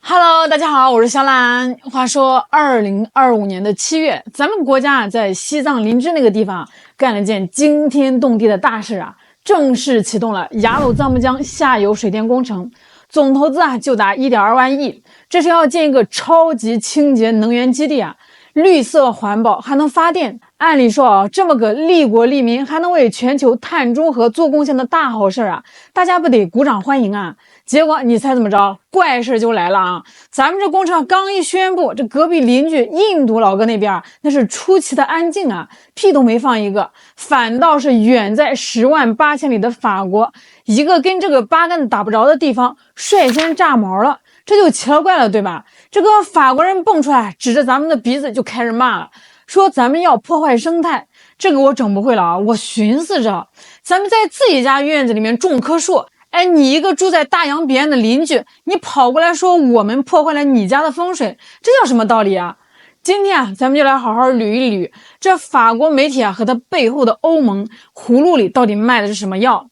Hello，大家好，我是小懒。话说，2025年的7月，咱们国家在西藏林芝那个地方干了件惊天动地的大事啊，正式启动了雅鲁藏布江下游水电工程，总投资就达1.2万亿。这是要建一个超级清洁能源基地啊，绿色环保还能发电。按理说这么个利国利民还能为全球碳中和做贡献的大好事啊，大家不得鼓掌欢迎啊？结果你猜怎么着？怪事就来了啊！咱们这工程刚一宣布，这隔壁邻居印度老哥那边那是出奇的安静啊，屁都没放一个，反倒是远在108000里的法国，一个跟这个八竿子打不着的地方率先炸毛了，这就奇了怪了，对吧？这个法国人蹦出来，指着咱们的鼻子就开始骂了，说咱们要破坏生态。这个我整不会了啊！我寻思着，咱们在自己家院子里面种棵树，你一个住在大洋彼岸的邻居，你跑过来说我们破坏了你家的风水，这叫什么道理啊？今天咱们就来好好捋一捋这法国媒体和他背后的欧盟葫芦里到底卖的是什么药。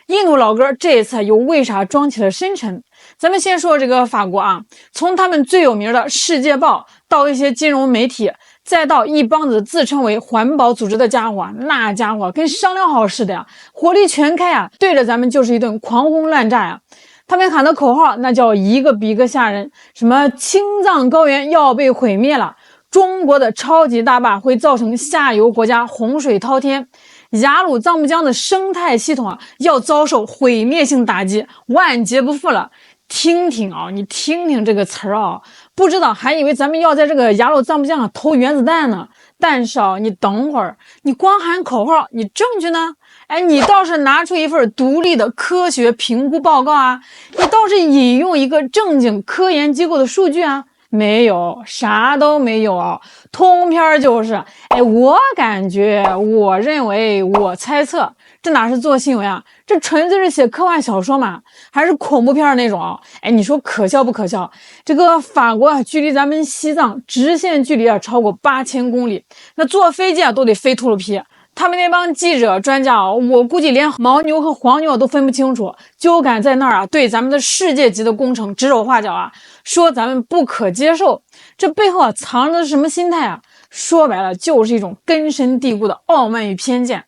印度老哥这一次又为啥装起了深沉？咱们先说这个法国啊，从他们最有名的《世界报》到一些金融媒体，再到一帮子自称为环保组织的家伙，那家伙跟商量好似的呀，火力全开啊，对着咱们就是一顿狂轰滥炸呀。他们喊的口号那叫一个比一个吓人，什么青藏高原要被毁灭了，中国的超级大坝会造成下游国家洪水滔天，雅鲁藏布江的生态系统要遭受毁灭性打击，万劫不复了。听听啊，你听听这个词儿啊，不知道还以为咱们要在这个雅鲁藏布江投原子弹呢。但是你等会儿，你光喊口号，你证据呢？你倒是拿出一份独立的科学评估报告啊，你倒是引用一个正经科研机构的数据啊。没有，啥都没有啊，通篇就是，我感觉，我认为，我猜测，这哪是做新闻啊？这纯粹是写科幻小说嘛，还是恐怖片那种啊？你说可笑不可笑？这个法国距离咱们西藏直线距离超过8000公里，那坐飞机都得飞秃噜皮。他们那帮记者专家我估计连牦牛和黄牛都分不清楚，就敢在那儿对咱们的世界级的工程指手画脚说咱们不可接受。这背后藏着什么心态啊？说白了就是一种根深蒂固的傲慢与偏见。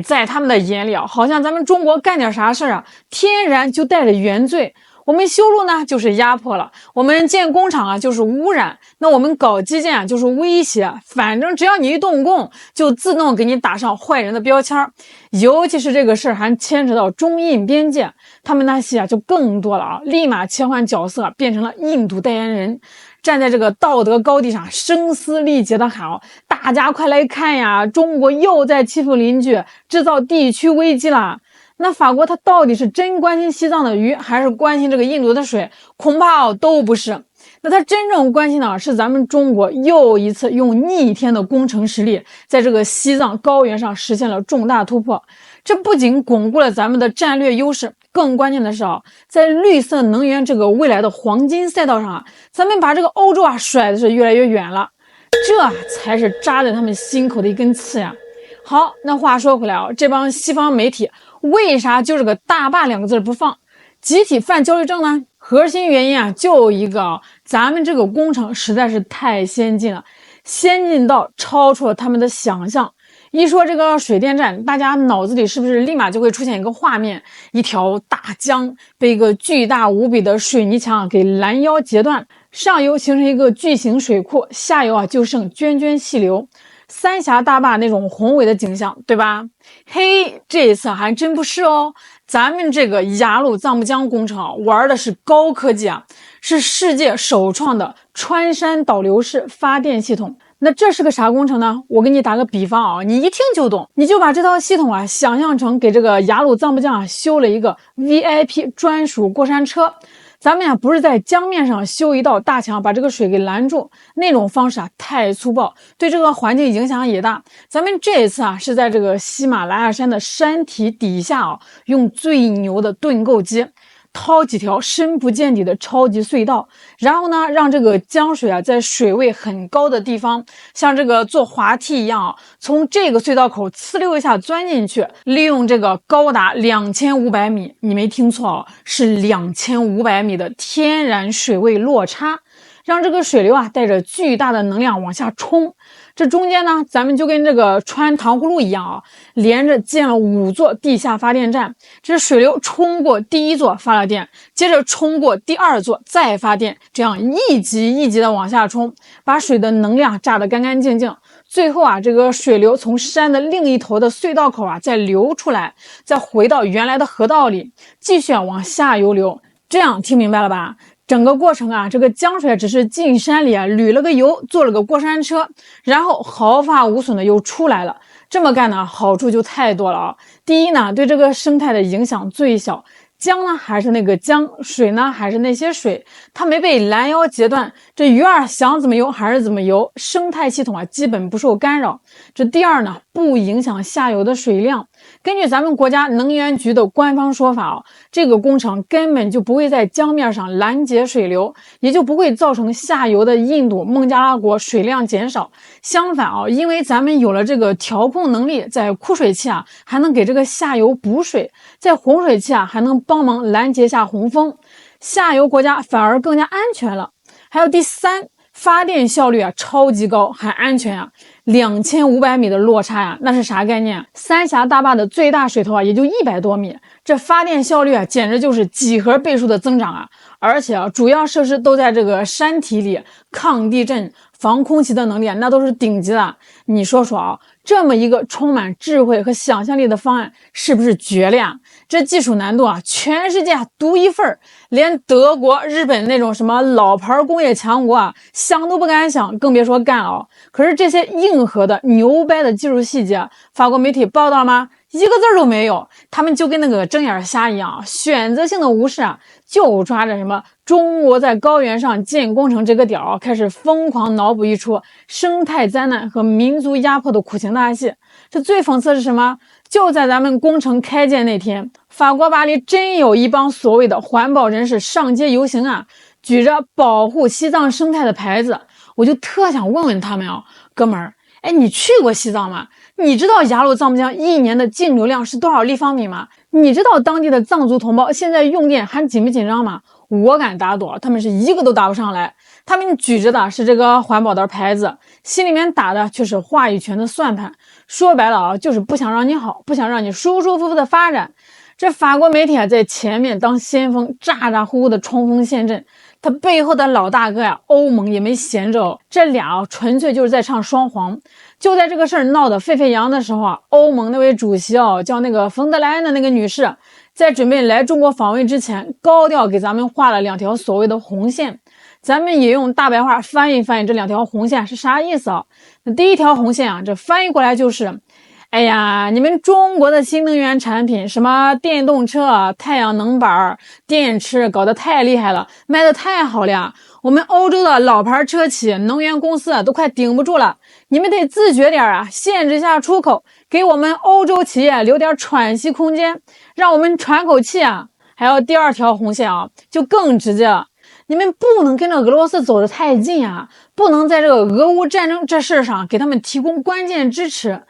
在他们的眼里好像咱们中国干点啥事天然就带着原罪。我们修路呢就是压迫了，我们建工厂就是污染，那我们搞基建就是威胁，反正只要你一动工，就自动给你打上坏人的标签。尤其是这个事儿还牵扯到中印边界，他们那些就更多了立马切换角色，变成了印度代言人，站在这个道德高地上声嘶力竭的喊大家快来看呀，中国又在欺负邻居，制造地区危机了。那法国他到底是真关心西藏的鱼，还是关心这个印度的水？恐怕都不是。那他真正关心的是咱们中国又一次用逆天的工程实力，在这个西藏高原上实现了重大突破。这不仅巩固了咱们的战略优势，更关键的是在绿色能源这个未来的黄金赛道上咱们把这个欧洲甩的是越来越远了，这才是扎在他们心口的一根刺呀。好，那话说回来这帮西方媒体为啥就这个大坝2个字不放，集体犯焦虑症呢？核心原因就一个咱们这个工程实在是太先进了，先进到超出了他们的想象。一说这个水电站，大家脑子里是不是立马就会出现一个画面，一条大江被一个巨大无比的水泥墙给拦腰截断，上游形成一个巨型水库，下游就剩涓涓细流，三峡大坝那种宏伟的景象，对吧？嘿，这一次还真不是咱们这个雅鲁藏布江工程玩的是高科技是世界首创的穿山导流式发电系统。那这是个啥工程呢？我给你打个比方你一听就懂，你就把这套系统想象成给这个雅鲁藏布江修了一个 VIP 专属过山车。咱们不是在江面上修一道大墙把这个水给拦住，那种方式太粗暴，对这个环境影响也大。咱们这一次是在这个喜马拉雅山的山体底下用最牛的盾构机，掏几条深不见底的超级隧道，然后呢，让这个江水啊在水位很高的地方，像这个坐滑梯一样啊，从这个隧道口呲溜一下钻进去，利用这个高达2500米，你没听错啊，是2500米的天然水位落差，让这个水流啊带着巨大的能量往下冲。这中间呢，咱们就跟这个穿糖葫芦一样啊，连着建了5座地下发电站。这水流冲过第一座发了电，接着冲过第2座再发电，这样一级一级的往下冲，把水的能量榨得干干净净。最后啊，这个水流从山的另一头的隧道口啊再流出来，再回到原来的河道里，继续往下游流。这样听明白了吧？整个过程啊，这个江水只是进山里啊旅了个游，坐了个过山车，然后毫发无损的又出来了。这么干呢，好处就太多了啊！第一呢，对这个生态的影响最小。江呢还是那个江，水呢还是那些水，它没被拦腰截断，这鱼儿想怎么游还是怎么游，生态系统啊基本不受干扰。这第二呢，不影响下游的水量。根据咱们国家能源局的官方说法啊，这个工程根本就不会在江面上拦截水流，也就不会造成下游的印度、孟加拉国水量减少。相反啊，因为咱们有了这个调控能力，在枯水期啊还能给这个下游补水，在洪水期啊还能帮忙拦截下洪峰，下游国家反而更加安全了。还有第三，发电效率啊超级高，还安全啊，2500米的落差呀，那是啥概念？三峡大坝的最大水头啊也就100多米，这发电效率啊简直就是几何倍数的增长啊！而且啊，主要设施都在这个山体里，抗地震、防空袭的能力那都是顶级的。你说说啊，这么一个充满智慧和想象力的方案，是不是绝了呀？这技术难度啊，全世界独一份，连德国、日本那种什么老牌工业强国啊，想都不敢想，更别说干了。可是这些硬核的、牛掰的技术细节，法国媒体报道了吗？一个字都没有。他们就跟那个睁眼瞎一样，选择性的无视啊，就抓着什么中国在高原上建工程这个点儿，开始疯狂脑补一出生态灾难和民族压迫的苦情大戏。这最讽刺的是什么？就在咱们工程开建那天，法国巴黎真有一帮所谓的环保人士上街游行啊，举着保护西藏生态的牌子。我就特想问问他们啊，哥们儿，哎，你去过西藏吗？你知道雅鲁藏布江一年的净流量是多少立方米吗？你知道当地的藏族同胞现在用电还紧不紧张吗？我敢打赌，他们是一个都打不上来。他们举着的是这个环保的牌子，心里面打的却是话语权的算盘。说白了啊，就是不想让你好，不想让你舒舒服服的发展。这法国媒体啊，在前面当先锋，咋咋呼呼的冲锋陷阵。他背后的老大哥呀，欧盟也没闲着哦，这俩纯粹就是在唱双簧。就在这个事儿闹得沸沸扬的时候啊，欧盟那位主席叫那个冯德莱恩的那个女士，在准备来中国访问之前，高调给咱们画了2条所谓的红线。咱们也用大白话翻译翻译这2条红线是啥意思啊？那第一条红线啊，这翻译过来就是，哎呀，你们中国的新能源产品，什么电动车、太阳能板、电池，搞得太厉害了，卖得太好了呀！我们欧洲的老牌车企、能源公司都快顶不住了，你们得自觉点啊，限制一下出口，给我们欧洲企业留点喘息空间，让我们喘口气啊！还有第2条红线啊，就更直接了。你们不能跟着俄罗斯走得太近啊，不能在这个俄乌战争这事上给他们提供关键支持。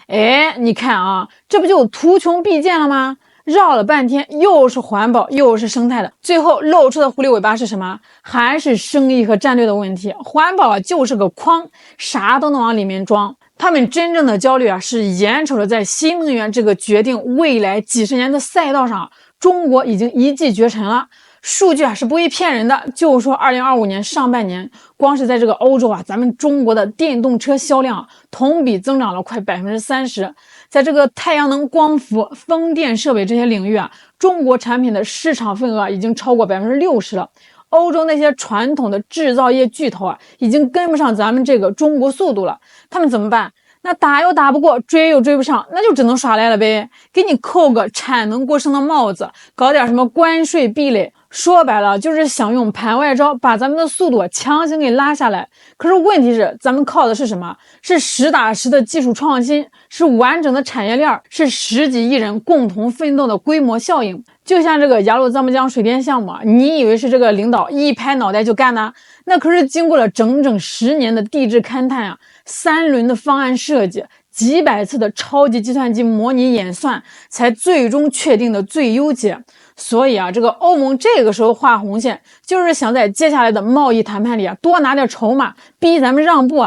哎，你看啊，这不就图穷匕见了吗？绕了半天，又是环保又是生态的，最后露出的狐狸尾巴是什么？还是生意和战略的问题。环保就是个筐，啥都能往里面装。他们真正的焦虑啊，是眼瞅着在新能源这个决定未来几十年的赛道上，中国已经一骑绝尘了。数据啊是不会骗人的，就说2025年上半年，光是在这个欧洲啊，咱们中国的电动车销量同比增长了快30%。在这个太阳能光伏、风电设备这些领域啊，中国产品的市场份额已经超过60%了。欧洲那些传统的制造业巨头啊，已经跟不上咱们这个中国速度了。他们怎么办？那打又打不过，追又追不上，那就只能耍赖了呗，给你扣个产能过剩的帽子，搞点什么关税壁垒。说白了就是想用盘外招把咱们的速度强行给拉下来。可是问题是，咱们靠的是什么？是实打实的技术创新，是完整的产业链，是十几亿人共同奋斗的规模效应。就像这个雅鲁藏布江水电项目，你以为是这个领导一拍脑袋就干的？那可是经过了整整10年的地质勘探3轮的方案设计，几百次的超级计算机模拟演算，才最终确定的最优解。所以这个欧盟这个时候画红线，就是想在接下来的贸易谈判里多拿点筹码，逼咱们让步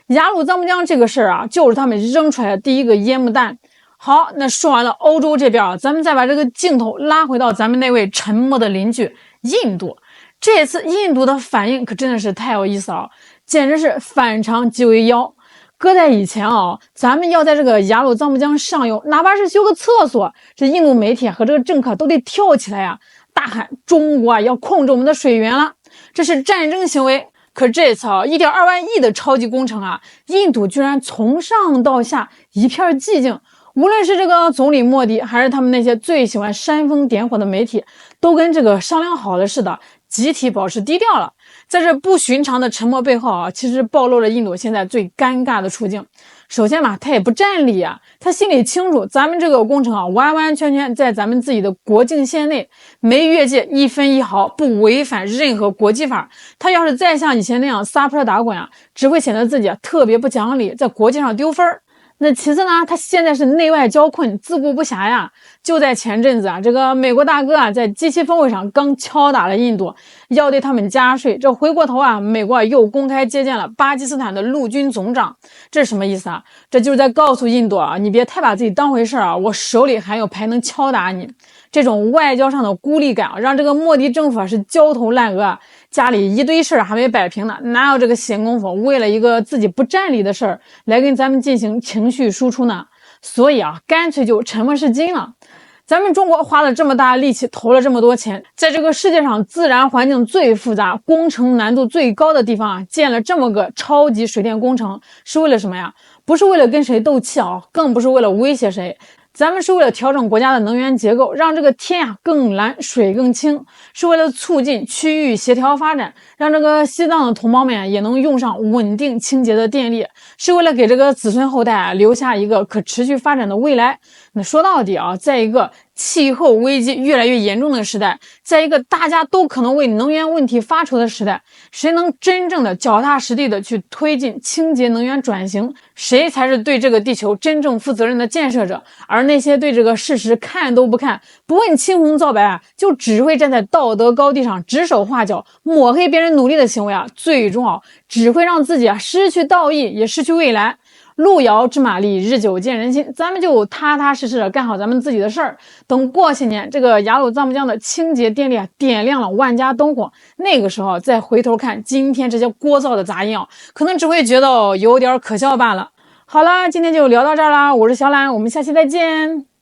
雅鲁藏布江这个事儿就是他们扔出来的第一个烟幕弹。好，那说完了欧洲这边咱们再把这个镜头拉回到咱们那位沉默的邻居印度。这次印度的反应可真的是太有意思了，简直是反常即为妖。搁在以前咱们要在这个雅鲁藏布江上游，哪怕是修个厕所，这印度媒体和这个政客都得跳起来大喊中国要控制我们的水源了，这是战争行为。可这次1.2万亿的超级工程印度居然从上到下一片寂静。无论是这个总理莫迪，还是他们那些最喜欢煽风点火的媒体，都跟这个商量好了似的，集体保持低调了。在这不寻常的沉默背后其实暴露了印度现在最尴尬的处境。首先他也不占理他心里清楚，咱们这个工程完完全全在咱们自己的国境线内，没越界1分1毫，不违反任何国际法。他要是再像以前那样撒泼打滚只会显得自己特别不讲理，在国际上丢分。那其次呢，他现在是内外交困，自顾不暇就在前阵子这个美国大哥在G7峰会上刚敲打了印度，要对他们加税。这回过头美国又公开接见了巴基斯坦的陆军总长。这是什么意思这就是在告诉印度你别太把自己当回事我手里还有牌能敲打你。这种外交上的孤立感让这个莫迪政府是焦头烂额家里一堆事还没摆平呢，哪有这个闲工夫为了一个自己不占理的事儿来跟咱们进行情绪输出呢？所以干脆就沉默是金了。咱们中国花了这么大力气，投了这么多钱，在这个世界上自然环境最复杂、工程难度最高的地方建了这么个超级水电工程，是为了什么呀？不是为了跟谁斗气更不是为了威胁谁。咱们是为了调整国家的能源结构，让这个天更蓝，水更清，是为了促进区域协调发展，让这个西藏的同胞们也能用上稳定清洁的电力，是为了给这个子孙后代留下一个可持续发展的未来。那说到底在一个气候危机越来越严重的时代，在一个大家都可能为能源问题发愁的时代，谁能真正的脚踏实地的去推进清洁能源转型，谁才是对这个地球真正负责任的建设者。而那些对这个事实看都不看，不问青红皂白就只会站在道德高地上指手画脚，抹黑别人努力的行为最终只会让自己失去道义，也失去未来。路遥知马力，日久见人心，咱们就踏踏实实的干好咱们自己的事儿。等过些年，这个雅鲁藏布江的清洁电力点亮了万家灯火，那个时候再回头看今天这些聒噪的杂音可能只会觉得有点可笑罢了。好啦，今天就聊到这儿啦，我是小懒，我们下期再见。